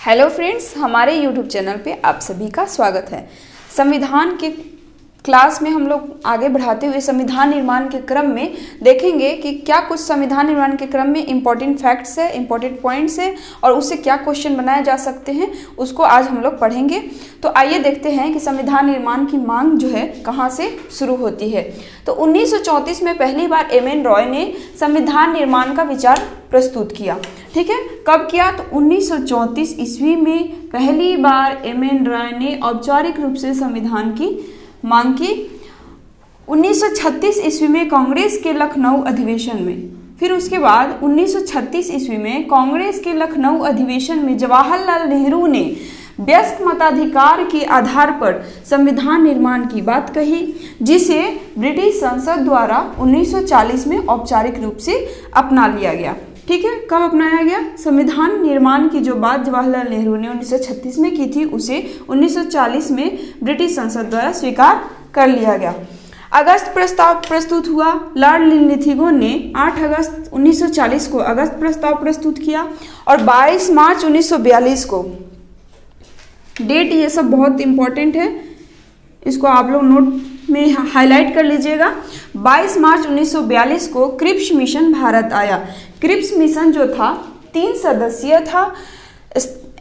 Hello friends, हमारे YouTube channel पे आप सभी का स्वागत है। संविधान के क्लास में हम लोग आगे बढ़ाते हुए संविधान निर्माण के क्रम में देखेंगे कि क्या कुछ संविधान निर्माण के क्रम में इम्पोर्टेंट फैक्ट्स है, इम्पोर्टेंट पॉइंट्स है और उससे क्या क्वेश्चन बनाए जा सकते हैं, उसको आज हम लोग पढ़ेंगे। तो आइए देखते हैं कि संविधान निर्माण की मांग जो है कहाँ से शुरू होती है। तो 1934 में पहली बार एम.एन. रॉय ने संविधान निर्माण का विचार प्रस्तुत किया। ठीक है, कब किया? तो 1934 ईस्वी में पहली बार एम.एन. रॉय ने औपचारिक रूप से संविधान की मांग की। 1936 ईस्वी में कांग्रेस के लखनऊ अधिवेशन में, फिर उसके बाद 1936 ईस्वी में कांग्रेस के लखनऊ अधिवेशन में जवाहरलाल नेहरू ने व्यस्क मताधिकार के आधार पर संविधान निर्माण की बात कही, जिसे ब्रिटिश संसद द्वारा 1940 में औपचारिक रूप से अपना लिया गया। ठीक है, कब अपनाया गया? संविधान निर्माण की जो बात जवाहरलाल नेहरू ने 1936 में की थी, उसे 1940 में ब्रिटिश संसद द्वारा स्वीकार कर लिया गया। अगस्त प्रस्ताव प्रस्तुत हुआ। लॉर्ड लिनलिथिगो ने 8 अगस्त 1940 को अगस्त प्रस्ताव प्रस्तुत किया और 22 मार्च 1942 को, डेट ये सब बहुत इंपॉर्टेंट है, इसको आप लोग नोट में हाईलाइट कर लीजिएगा। 22 मार्च 1942 को क्रिप्स मिशन भारत आया। क्रिप्स मिशन जो था 3 सदस्यीय था।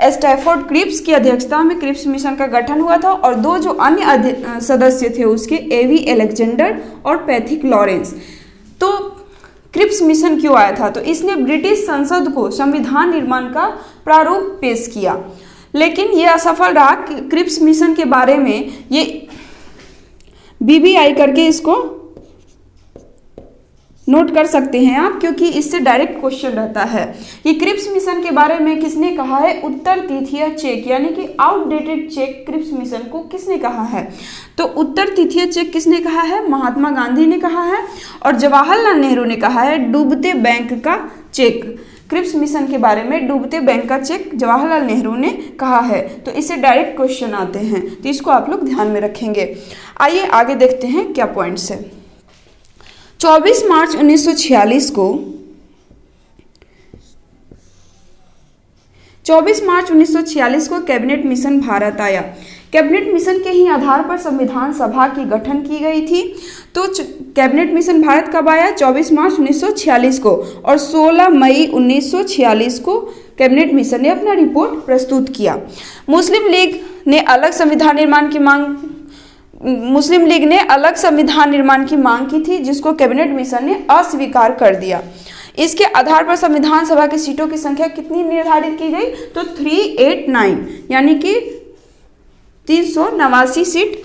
स्टैफोर्ड क्रिप्स की अध्यक्षता में क्रिप्स मिशन का गठन हुआ था और 2 जो अन्य सदस्य थे उसके ए.वी. अलेक्जेंडर और पैथिक लॉरेंस। तो क्रिप्स मिशन क्यों आया था? तो इसने ब्रिटिश संसद को संविधान निर्माण का प्रारूप पेश किया, लेकिन यह असफल रहा। क्रिप्स मिशन के बारे में ये बीबीआई करके इसको नोट कर सकते हैं आप, क्योंकि इससे डायरेक्ट क्वेश्चन रहता है कि क्रिप्स मिशन के बारे में किसने कहा है? उत्तर तिथिय चेक, यानी कि आउटडेटेड चेक क्रिप्स मिशन को किसने कहा है? तो उत्तर तिथिय चेक किसने कहा है? महात्मा गांधी ने कहा है। और जवाहरलाल नेहरू ने कहा है डूबते बैंक का चेक। क्रिप्स मिशन के बारे में डूबते बैंक का चेक जवाहरलाल नेहरू ने कहा है। तो इससे डायरेक्ट क्वेश्चन आते हैं, तो इसको आप लोग ध्यान में रखेंगे। आइए आगे देखते हैं क्या पॉइंट्स है। 24 मार्च 1946 को 24 मार्च 1946 को कैबिनेट मिशन भारत आया। कैबिनेट मिशन के ही आधार पर संविधान सभा की गठन की गई थी। तो कैबिनेट मिशन भारत कब आया? 24 मार्च 1946 को, और 16 मई 1946 को कैबिनेट मिशन ने अपना रिपोर्ट प्रस्तुत किया। मुस्लिम लीग ने अलग संविधान निर्माण की मांग की थी, जिसको कैबिनेट मिशन ने अस्वीकार कर दिया। इसके आधार पर संविधान सभा की सीटों की संख्या कितनी निर्धारित की गई? तो 389, यानी कि 389 सीट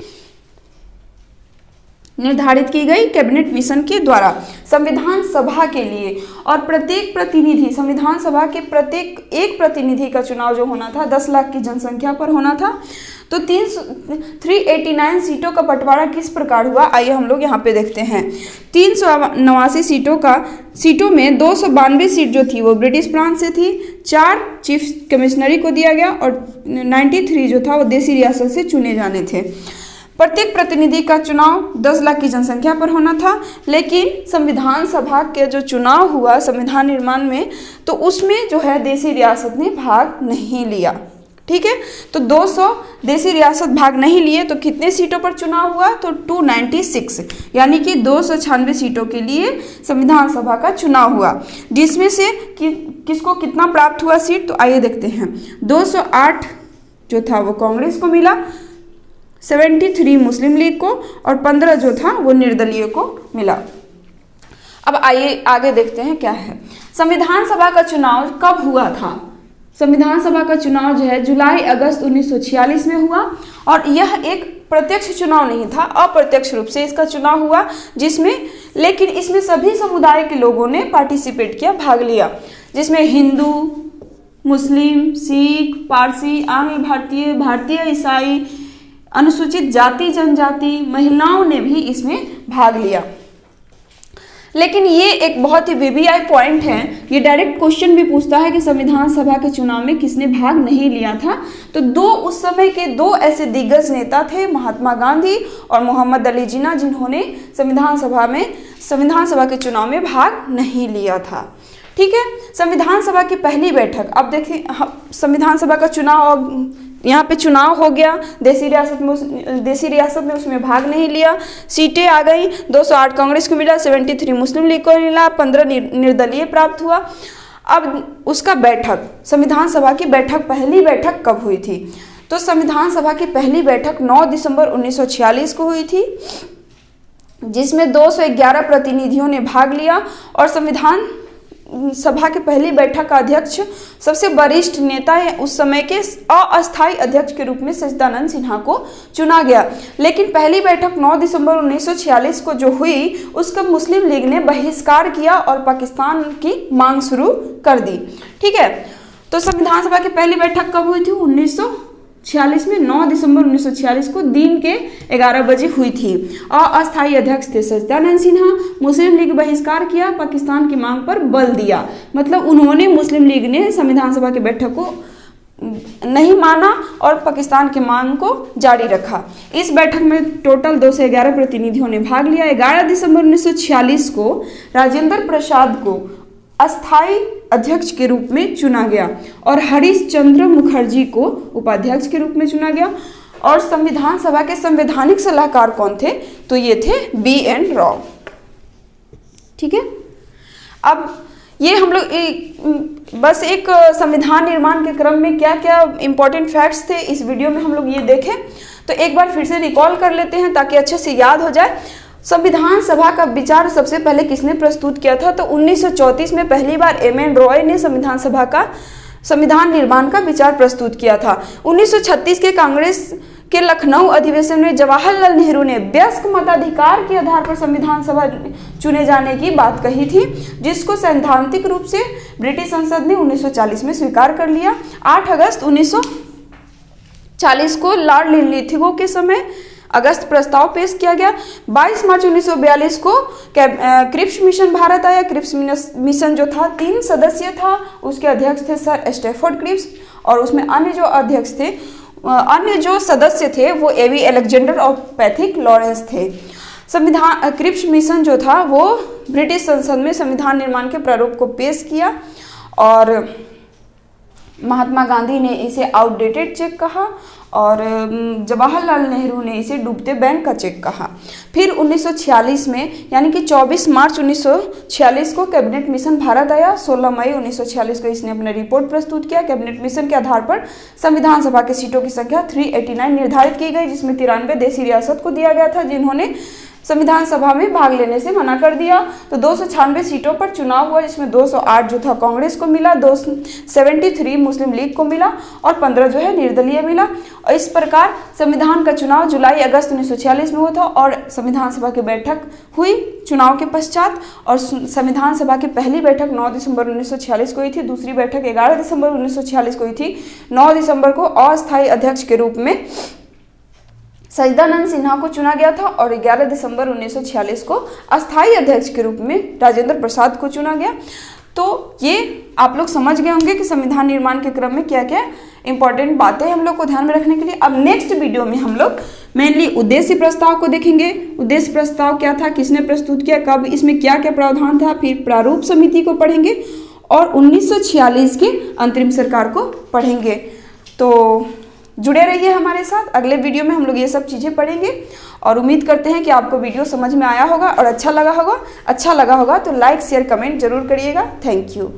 निर्धारित की गई कैबिनेट मिशन के द्वारा संविधान सभा के लिए। और प्रत्येक प्रतिनिधि, संविधान सभा के प्रत्येक एक प्रतिनिधि का चुनाव जो होना था 10 लाख की जनसंख्या पर होना था। तो 389 सीटों का बंटवारा किस प्रकार हुआ? आइए हम लोग यहाँ पे देखते हैं। 389 सीटों में 292 सीट जो थी वो ब्रिटिश प्रांत से थी, 4 चीफ कमिश्नरी को दिया गया और 93 जो था वो देसी रियासत से चुने जाने थे। प्रत्येक प्रतिनिधि का चुनाव 10 लाख की जनसंख्या पर होना था, लेकिन संविधान सभा के जो चुनाव हुआ संविधान निर्माण में, तो उसमें जो है देसी रियासत ने भाग नहीं लिया। ठीक है, तो 200 देसी रियासत भाग नहीं लिए, तो कितने सीटों पर चुनाव हुआ? तो 296, यानी कि 296 सीटों के लिए संविधान सभा का चुनाव हुआ, जिसमें से किसको कितना प्राप्त हुआ सीट? तो आइए देखते हैं। 208 जो था वो कांग्रेस को मिला, 73 मुस्लिम लीग को और 15 जो था वो निर्दलीय को मिला। अब आइए आगे देखते हैं क्या है। संविधान सभा का चुनाव कब हुआ था? संविधान सभा का चुनाव जो है जुलाई अगस्त 1946 में हुआ, और यह एक प्रत्यक्ष चुनाव नहीं था, अप्रत्यक्ष रूप से इसका चुनाव हुआ, लेकिन इसमें सभी समुदाय के लोगों ने पार्टिसिपेट किया, भाग लिया, जिसमें हिंदू, मुस्लिम, सिख, पारसी, आंग्ल भारतीय, भारतीय ईसाई, अनुसूचित जाति जनजाति, महिलाओं ने भी इसमें भाग लिया। लेकिन ये एक बहुत ही वीवीआई पॉइंट है, ये डायरेक्ट क्वेश्चन भी पूछता है कि संविधान सभा के चुनाव में किसने भाग नहीं लिया था? तो उस समय के 2 ऐसे दिग्गज नेता थे, महात्मा गांधी और मोहम्मद अली जिन्ना, जिन्होंने संविधान सभा के चुनाव में भाग नहीं लिया था। ठीक है। संविधान सभा की पहली बैठक, अब देखिए संविधान सभा का चुनाव, यहाँ पे चुनाव हो गया, देसी रियासत में उसमें भाग नहीं लिया, सीटें आ गई, 208 कांग्रेस को मिला, 73 मुस्लिम लीग को मिला, 15 निर्दलीय प्राप्त हुआ। अब उसका बैठक, संविधान सभा की बैठक, पहली बैठक कब हुई थी? तो संविधान सभा की पहली बैठक 9 दिसंबर 1946 को हुई थी, जिसमें 211 प्रतिनिधियों ने भाग लिया और संविधान सभा के पहली बैठक का अध्यक्ष सबसे वरिष्ठ नेता है उस समय के अस्थायी अध्यक्ष के रूप में सच्चिदानंद सिन्हा को चुना गया। लेकिन पहली बैठक 9 दिसंबर 1946 को जो हुई उसका मुस्लिम लीग ने बहिष्कार किया और पाकिस्तान की मांग शुरू कर दी। ठीक है, तो संविधान सभा की पहली बैठक कब हुई थी? 1946 में 9 दिसंबर 1946 को दिन के 11 बजे हुई थी। अस्थायी अध्यक्ष थे सच्चिदानंद सिन्हा। मुस्लिम लीग बहिष्कार किया, पाकिस्तान की मांग पर बल दिया, मतलब उन्होंने, मुस्लिम लीग ने संविधान सभा की बैठक को नहीं माना और पाकिस्तान की मांग को जारी रखा। इस बैठक में टोटल 211 प्रतिनिधियों ने भाग लिया। 11 दिसंबर 1946 को राजेंद्र प्रसाद को अस्थायी अध्यक्ष के रूप में चुना गया और हरीश चंद्र मुखर्जी को उपाध्यक्ष के रूप में चुना गया। और संविधान सभा के संवैधानिक सलाहकार कौन थे? तो ये थे B.N. राव। ठीक है, अब ये हम लोग बस एक संविधान निर्माण के क्रम में क्या क्या इंपॉर्टेंट फैक्ट्स थे इस वीडियो में हम लोग ये देखें, तो एक बार फिर से रिकॉल कर लेते हैं ताकि अच्छे से याद हो जाए। संविधान सभा का विचार सबसे पहले किसने प्रस्तुत किया था? तो 1934 में पहली बार M.N. रॉय ने संविधान सभा का संविधान निर्माण का विचार प्रस्तुत किया था। 1936 के कांग्रेस के लखनऊ अधिवेशन में जवाहरलाल नेहरू ने वयस्क मताधिकार के आधार पर संविधान सभा चुने जाने की बात कही थी, जिसको सैद्धांतिक रूप से ब्रिटिश संसद ने 1940 में स्वीकार कर लिया। 8 अगस्त 1940 को लॉर्ड लिथिगो के समय अगस्त प्रस्ताव पेश किया गया। 22 मार्च 1942 को क्रिप्स मिशन भारत आया। क्रिप्स मिशन जो था 3 सदस्य था, उसके अध्यक्ष थे सर स्टैफोर्ड क्रिप्स और उसमें अन्य जो सदस्य थे वो A.V. अलेक्जेंडर और पैथिक लॉरेंस थे। संविधान क्रिप्स मिशन जो था वो ब्रिटिश संसद में संविधान निर्माण के प्रारूप को पेश किया और महात्मा गांधी ने इसे आउटडेटेड चेक कहा और जवाहरलाल नेहरू ने इसे डूबते बैंक का चेक कहा। फिर 1946 में यानी कि 24 मार्च 1946 को कैबिनेट मिशन भारत आया। 16 मई 1946 को इसने अपना रिपोर्ट प्रस्तुत किया। कैबिनेट मिशन के आधार पर संविधान सभा की सीटों की संख्या 389 निर्धारित की गई, जिसमें 93 देसी रियासत को दिया गया था जिन्होंने संविधान सभा में भाग लेने से मना कर दिया। तो 296 सीटों पर चुनाव हुआ, जिसमें 208 जो था कांग्रेस को मिला, 73 मुस्लिम लीग को मिला और 15 जो है निर्दलीय मिला। और इस प्रकार संविधान का चुनाव जुलाई अगस्त 1946 में हुआ था और संविधान सभा की बैठक हुई चुनाव के पश्चात। और संविधान सभा की पहली बैठक 9 दिसंबर 1946 को हुई थी, दूसरी बैठक 11 दिसंबर 1946 को हुई थी। 9 दिसंबर को अस्थायी अध्यक्ष के रूप में सच्चिदानंद सिन्हा को चुना गया था और 11 दिसंबर 1946 को अस्थायी अध्यक्ष के रूप में राजेंद्र प्रसाद को चुना गया। तो ये आप लोग समझ गए होंगे कि संविधान निर्माण के क्रम में क्या क्या इंपॉर्टेंट बातें हम लोग को ध्यान में रखने के लिए। अब नेक्स्ट वीडियो में हम लोग मेनली उद्देश्य प्रस्ताव को देखेंगे। उद्देश्य प्रस्ताव क्या था, किसने प्रस्तुत किया, कब, इसमें क्या क्या प्रावधान था। फिर प्रारूप समिति को पढ़ेंगे और 1946 की अंतरिम सरकार को पढ़ेंगे। तो जुड़े रहिए हमारे साथ, अगले वीडियो में हम लोग ये सब चीज़ें पढ़ेंगे और उम्मीद करते हैं कि आपको वीडियो समझ में आया होगा और अच्छा लगा होगा तो लाइक शेयर कमेंट जरूर करिएगा। Thank you.